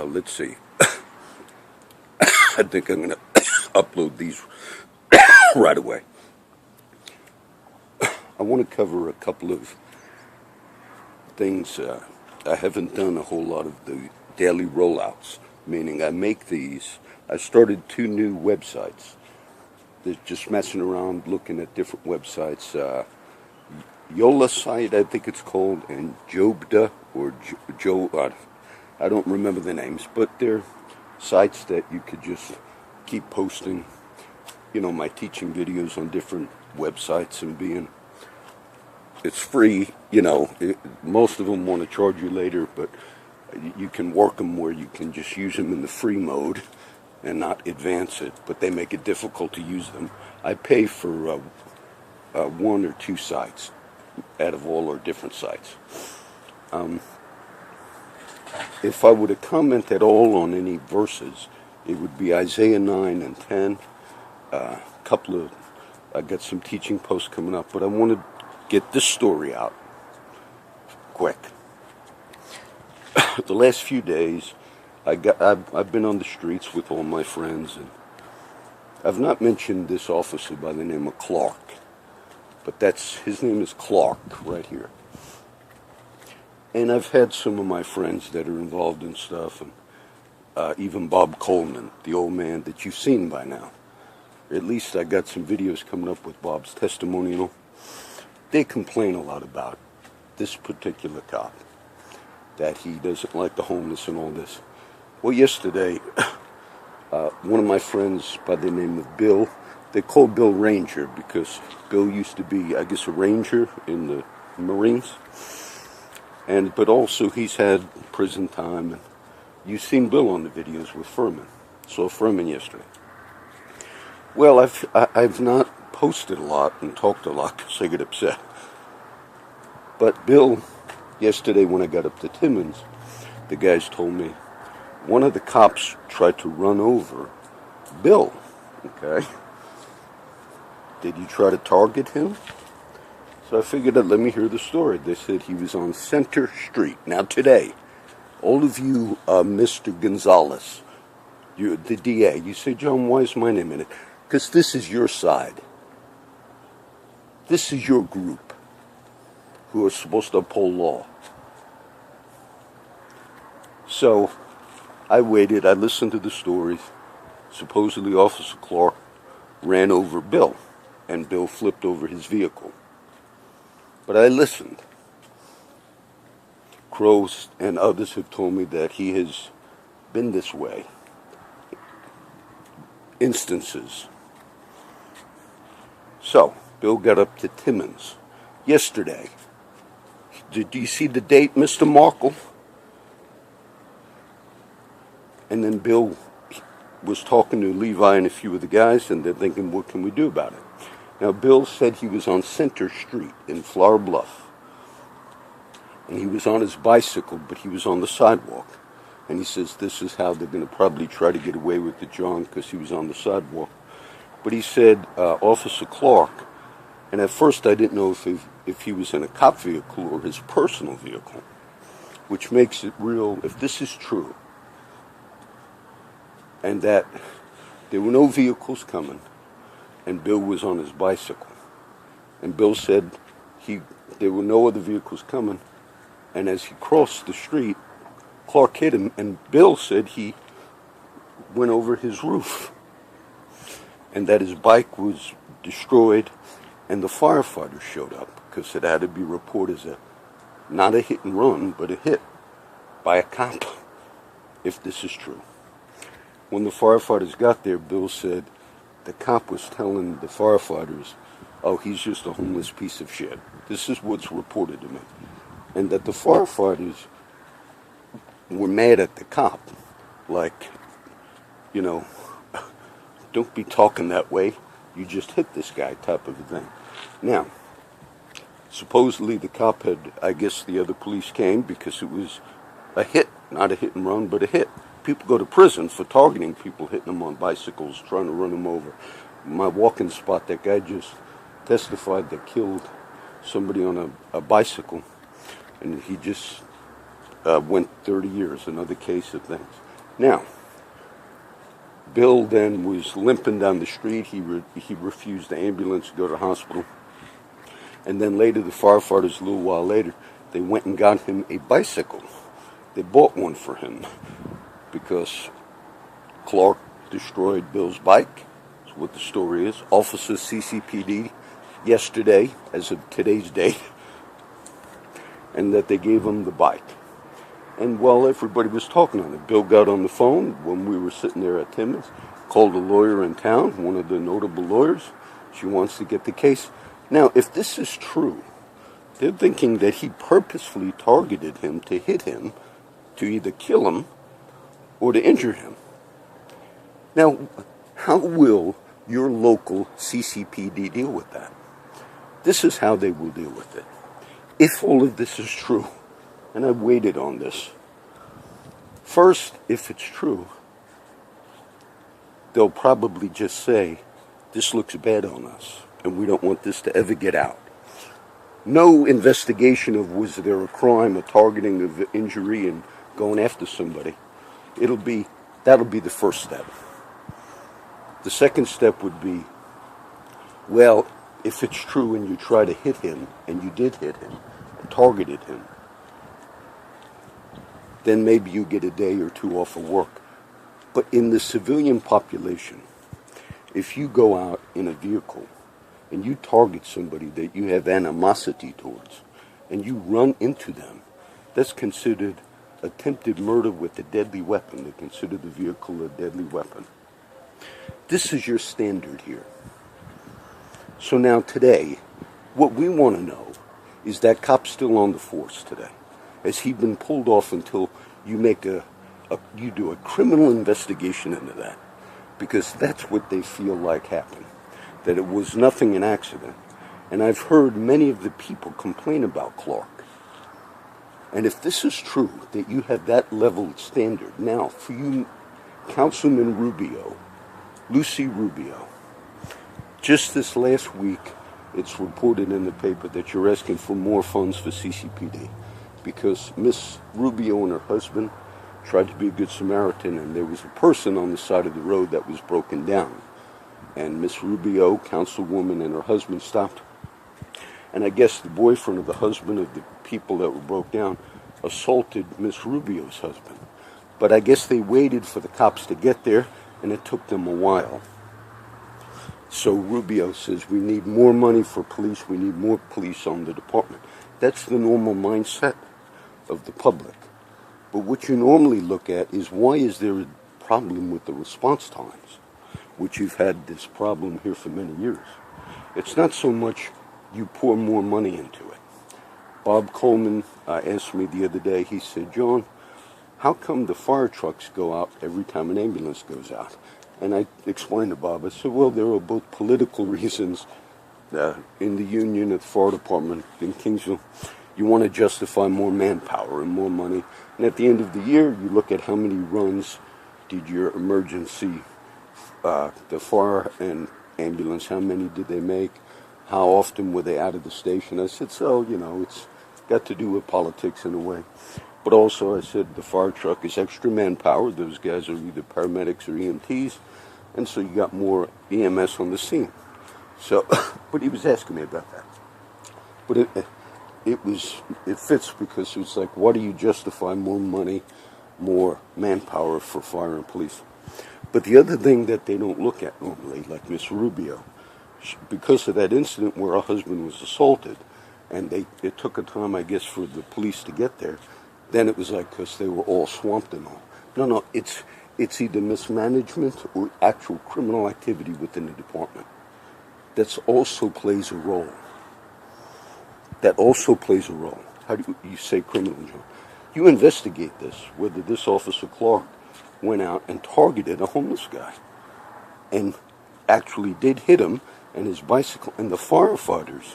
Let's see. I think I'm going to upload these right away. I want to cover a couple of things. I haven't done a whole lot of the daily rollouts, meaning I make these. I started 2 new websites. They're just messing around, looking at different websites. Yola site, I think it's called, and Jobda or Joe. I don't remember the names, but they're sites that you could just keep posting, my teaching videos on different websites and it's free, most of them want to charge you later, but you can work them where you can just use them in the free mode and not advance it, but they make it difficult to use them. I pay for 1 or 2 sites out of all our different sites. If I were to comment at all on any verses, it would be Isaiah 9 and 10. I got some teaching posts coming up, but I want to get this story out quick. The last few days, I've been on the streets with all my friends, and I've not mentioned this officer by the name of Clark, but his name is Clark right here. And I've had some of my friends that are involved in stuff, and even Bob Coleman, the old man that you've seen by now. At least I got some videos coming up with Bob's testimonial. They complain a lot about this particular cop, that he doesn't like the homeless and all this. Well, yesterday, one of my friends by the name of Bill, they call Bill Ranger because Bill used to be, I guess, a ranger in the Marines. But also he's had prison time. And you've seen Bill on the videos with Furman. Saw Furman yesterday. Well, I've not posted a lot and talked a lot because I get upset. But Bill, yesterday when I got up to Timmins, the guys told me one of the cops tried to run over Bill. Okay. Did you try to target him? So I figured out, let me hear the story. They said he was on Center Street. Now today, all of you, Mr. Gonzalez, the DA, you say, John, why is my name in it? Because this is your side. This is your group who are supposed to uphold law. So I waited. I listened to the stories. Supposedly Officer Clark ran over Bill, and Bill flipped over his vehicle. But I listened. Crows and others have told me that he has been this way. Instances. So, Bill got up to Timmins yesterday. Do you see the date, Mr. Markle? And then Bill was talking to Levi and a few of the guys, and they're thinking, what can we do about it? Now, Bill said he was on Center Street in Flower Bluff. And he was on his bicycle, but he was on the sidewalk. And he says this is how they're going to probably try to get away with it, John, because he was on the sidewalk. But he said, Officer Clark, and at first I didn't know if he was in a cop vehicle or his personal vehicle, which makes it real, if this is true, and that there were no vehicles coming, and Bill was on his bicycle. And Bill said there were no other vehicles coming, and as he crossed the street, Clark hit him, and Bill said he went over his roof, and that his bike was destroyed, and the firefighters showed up, because it had to be reported as not a hit and run, but a hit by a cop, if this is true. When the firefighters got there, Bill said the cop was telling the firefighters, oh, he's just a homeless piece of shit. This is what's reported to me. And that the firefighters were mad at the cop. Like, don't be talking that way. You just hit this guy type of a thing. Now, supposedly the cop had, I guess the other police came because it was a hit. Not a hit and run, but a hit. People go to prison for targeting people, hitting them on bicycles, trying to run them over. My walking spot, that guy just testified that killed somebody on a bicycle, and he just went 30 years, another case of things. Now, Bill then was limping down the street. He refused the ambulance to go to the hospital. And then later, the firefighters, a little while later, they went and got him a bicycle. They bought one for him because Clark destroyed Bill's bike. That's what the story is. Officer CCPD yesterday, as of today's date, and that they gave him the bike. And while everybody was talking on it, Bill got on the phone when we were sitting there at Timmons, called a lawyer in town, one of the notable lawyers. She wants to get the case. Now, if this is true, they're thinking that he purposefully targeted him to hit him, to either kill him or to injure him. Now, how will your local CCPD deal with that? This is how they will deal with it. If all of this is true, and I waited on this. First, if it's true, they'll probably just say, this looks bad on us, and we don't want this to ever get out. No investigation of was there a crime, a targeting of injury and going after somebody. That'll be the first step. The second step would be, well, if it's true and you try to hit him, and you did hit him, and targeted him, then maybe you get a day or two off of work. But in the civilian population, if you go out in a vehicle and you target somebody that you have animosity towards and you run into them, that's considered attempted murder with a deadly weapon. They consider the vehicle a deadly weapon. This is your standard here. So now today, what we want to know is that cop still on the force today? Has he been pulled off until you make you do a criminal investigation into that? Because that's what they feel like happened. That it was nothing an accident. And I've heard many of the people complain about Clark. And if this is true, that you have that level of standard, now for you, Councilman Rubio, Lucy Rubio, just this last week, it's reported in the paper that you're asking for more funds for CCPD. Because Miss Rubio and her husband tried to be a good Samaritan, and there was a person on the side of the road that was broken down. And Miss Rubio, councilwoman, and her husband stopped. And I guess the boyfriend of the husband of the people that were broke down assaulted Miss Rubio's husband. But I guess they waited for the cops to get there, and it took them a while. So Rubio says, we need more money for police, we need more police on the department. That's the normal mindset of the public. But what you normally look at is, why is there a problem with the response times, which you've had this problem here for many years? It's not so much you pour more money into it. Bob Coleman asked me the other day, he said, John, how come the fire trucks go out every time an ambulance goes out? And I explained to Bob, I said, well, there are both political reasons in the union at the fire department in Kingsville. You want to justify more manpower and more money. And at the end of the year, you look at how many runs did your emergency, the fire and ambulance, how many did they make? How often were they out of the station? I said, so, it's got to do with politics in a way. But also, I said, the fire truck is extra manpower. Those guys are either paramedics or EMTs. And so you got more EMS on the scene. So, but he was asking me about that. But it fits, because it's like, why do you justify more money, more manpower for fire and police? But the other thing that they don't look at normally, like Miss Rubio, because of that incident where her husband was assaulted, and it took a time, I guess, for the police to get there, then it was like, because they were all swamped and all. No, it's either mismanagement or actual criminal activity within the department. That also plays a role. How do you say criminal, John? You investigate this, whether this Officer Clark went out and targeted a homeless guy and actually did hit him and his bicycle. And the firefighters,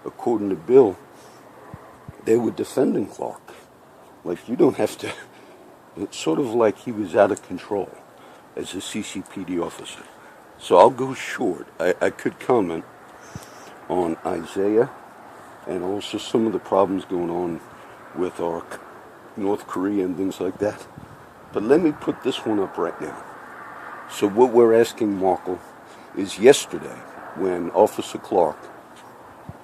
according to Bill, they were defending Clark. Like, you don't have to. It's sort of like he was out of control as a CCPD officer. So I'll go short. I could comment on Isaiah and also some of the problems going on with our North Korea and things like that. But let me put this one up right now. So what we're asking Markle is yesterday when Officer Clark,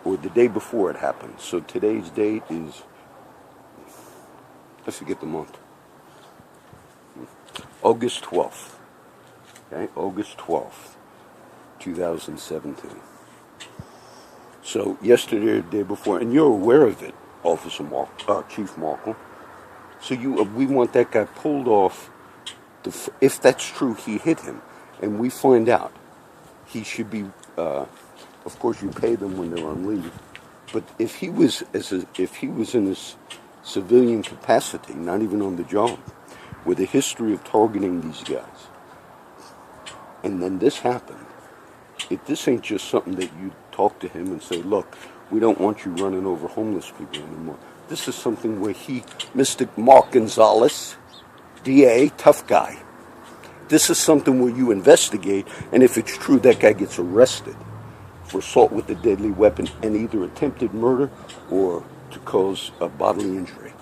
or the day before it happened, so today's date is, I forget the month, August 12th. Okay, August 12th, 2017. So yesterday or the day before, and you're aware of it, Chief Markle. So we want that guy pulled off. If that's true, he hit him, and we find out, he should be. Of course, you pay them when they're on leave. But if he was in his civilian capacity, not even on the job, with a history of targeting these guys, and then this happened, this ain't just something that you talk to him and say, look, we don't want you running over homeless people anymore. This is something where Mr. Mark Gonzalez, DA, tough guy. This is something where you investigate, and if it's true, that guy gets arrested for assault with a deadly weapon and either attempted murder or to cause a bodily injury.